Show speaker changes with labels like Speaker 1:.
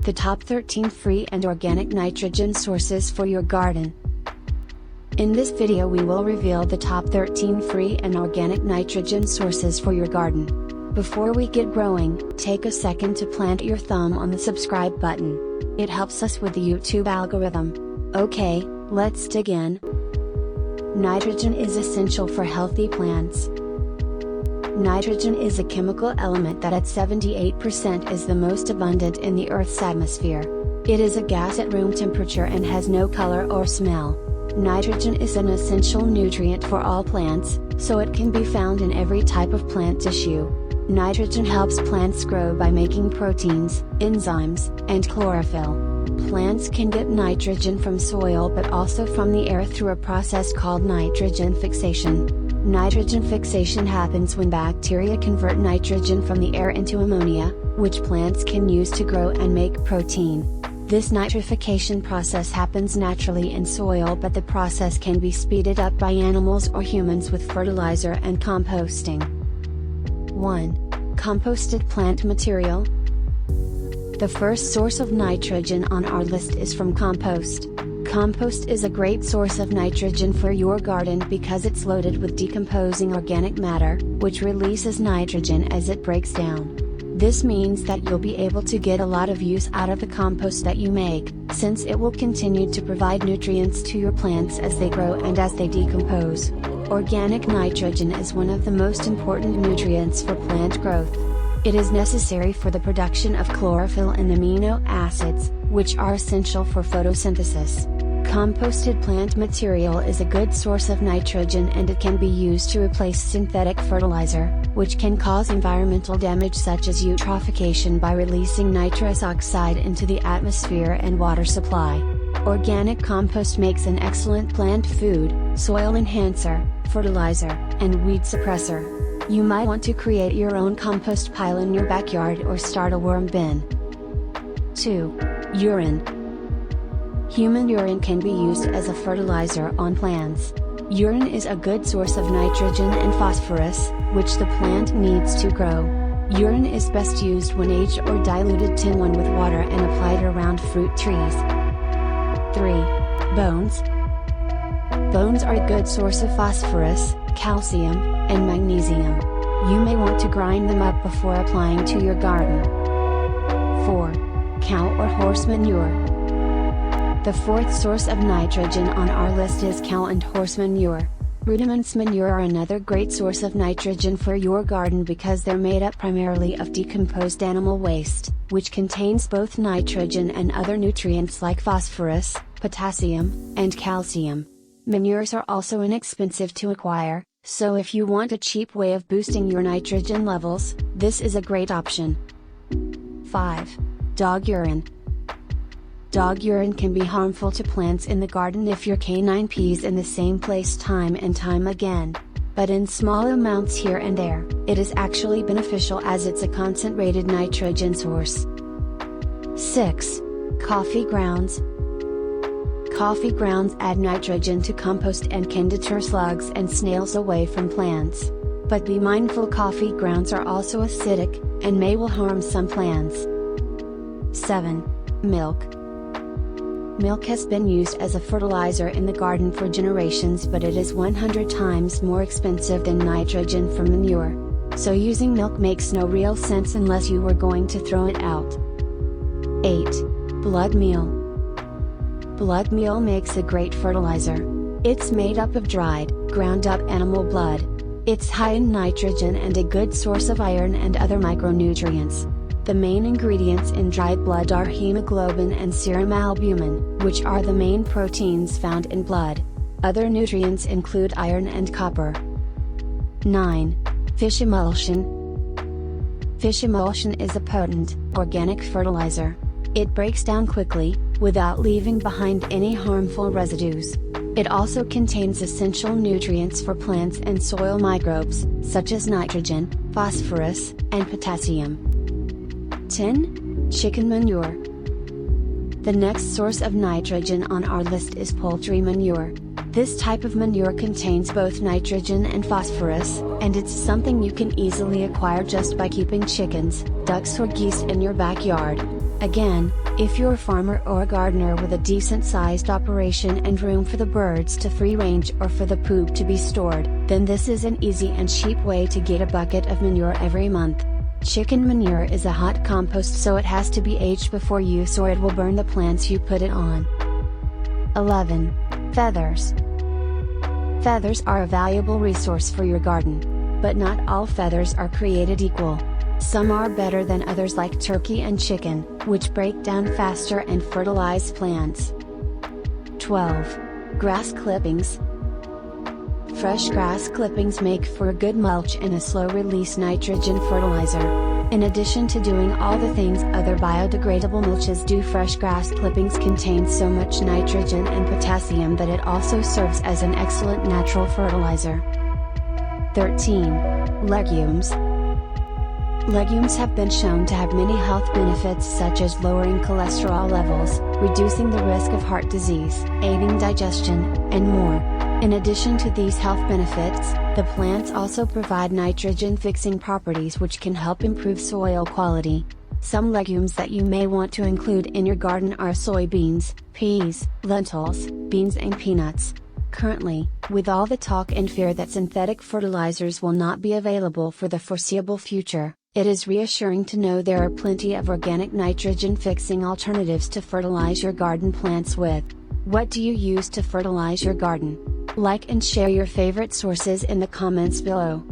Speaker 1: the top 13 free and organic nitrogen sources for your garden. In this video we will reveal the top 13 free and organic nitrogen sources for your garden. Before we get growing, take a second to plant your thumb on the subscribe button. It helps us with the YouTube algorithm. Okay, let's dig in. Nitrogen is essential for healthy plants. Nitrogen is a chemical element that at 78% is the most abundant in the Earth's atmosphere. It is a gas at room temperature and has no color or smell. Nitrogen is an essential nutrient for all plants, so it can be found in every type of plant tissue. Nitrogen helps plants grow by making proteins, enzymes, and chlorophyll. Plants can get nitrogen from soil but also from the air through a process called nitrogen fixation. Nitrogen fixation happens when bacteria convert nitrogen from the air into ammonia, which plants can use to grow and make protein. This nitrification process happens naturally in soil, but the process can be speeded up by animals or humans with fertilizer and composting. 1. Composted plant material. The first source of nitrogen on our list is from compost. Compost is a great source of nitrogen for your garden because it's loaded with decomposing organic matter, which releases nitrogen as it breaks down. This means that you'll be able to get a lot of use out of the compost that you make, since it will continue to provide nutrients to your plants as they grow and as they decompose. Organic nitrogen is one of the most important nutrients for plant growth. It is necessary for the production of chlorophyll and amino acids, which are essential for photosynthesis. Composted plant material is a good source of nitrogen and it can be used to replace synthetic fertilizer, which can cause environmental damage such as eutrophication by releasing nitrous oxide into the atmosphere and water supply. Organic compost makes an excellent plant food, soil enhancer, fertilizer, and weed suppressor. You might want to create your own compost pile in your backyard or start a worm bin. 2. Urine. Human urine can be used as a fertilizer on plants. Urine is a good source of nitrogen and phosphorus, which the plant needs to grow. Urine is best used when aged or diluted 10-1 with water and applied around fruit trees. 3. Bones. Bones are a good source of phosphorus, calcium, and magnesium. You may want to grind them up before applying to your garden. 4. Cow or horse manure. The fourth source of nitrogen on our list is cow and horse manure. Ruminants manure are another great source of nitrogen for your garden because they're made up primarily of decomposed animal waste, which contains both nitrogen and other nutrients like phosphorus, potassium, and calcium. Manures are also inexpensive to acquire, so if you want a cheap way of boosting your nitrogen levels, this is a great option. 5. Dog urine. Dog urine can be harmful to plants in the garden if your canine pees in the same place time and time again. But in small amounts here and there, it is actually beneficial as it's a concentrated nitrogen source. 6. Coffee grounds. Coffee grounds add nitrogen to compost and can deter slugs and snails away from plants. But be mindful, coffee grounds are also acidic, and will harm some plants. 7. Milk. Milk has been used as a fertilizer in the garden for generations, but it is 100 times more expensive than nitrogen from manure. So using milk makes no real sense unless you were going to throw it out. 8. Blood meal. Blood meal makes a great fertilizer. It's made up of dried, ground up animal blood. It's high in nitrogen and a good source of iron and other micronutrients. The main ingredients in dried blood are hemoglobin and serum albumin, which are the main proteins found in blood. Other nutrients include iron and copper. 9. Fish emulsion. Fish emulsion is a potent, organic fertilizer. It breaks down quickly, without leaving behind any harmful residues. It also contains essential nutrients for plants and soil microbes, such as nitrogen, phosphorus, and potassium. 10. Chicken manure. The next source of nitrogen on our list is poultry manure. This type of manure contains both nitrogen and phosphorus, and it's something you can easily acquire just by keeping chickens, ducks or geese in your backyard. Again, if you're a farmer or a gardener with a decent sized operation and room for the birds to free range or for the poop to be stored, then this is an easy and cheap way to get a bucket of manure every month. Chicken manure is a hot compost, so it has to be aged before use or it will burn the plants you put it on. 11. Feathers. Feathers are a valuable resource for your garden. But not all feathers are created equal. Some are better than others, like turkey and chicken, which break down faster and fertilize plants. 12. Grass clippings. Fresh grass clippings make for a good mulch and a slow-release nitrogen fertilizer. In addition to doing all the things other biodegradable mulches do, fresh grass clippings contain so much nitrogen and potassium that it also serves as an excellent natural fertilizer. 13. Legumes. Legumes have been shown to have many health benefits, such as lowering cholesterol levels, reducing the risk of heart disease, aiding digestion, and more. In addition to these health benefits, the plants also provide nitrogen-fixing properties which can help improve soil quality. Some legumes that you may want to include in your garden are soybeans, peas, lentils, beans and peanuts. Currently, with all the talk and fear that synthetic fertilizers will not be available for the foreseeable future, it is reassuring to know there are plenty of organic nitrogen-fixing alternatives to fertilize your garden plants with. What do you use to fertilize your garden? Like and share your favorite sources in the comments below.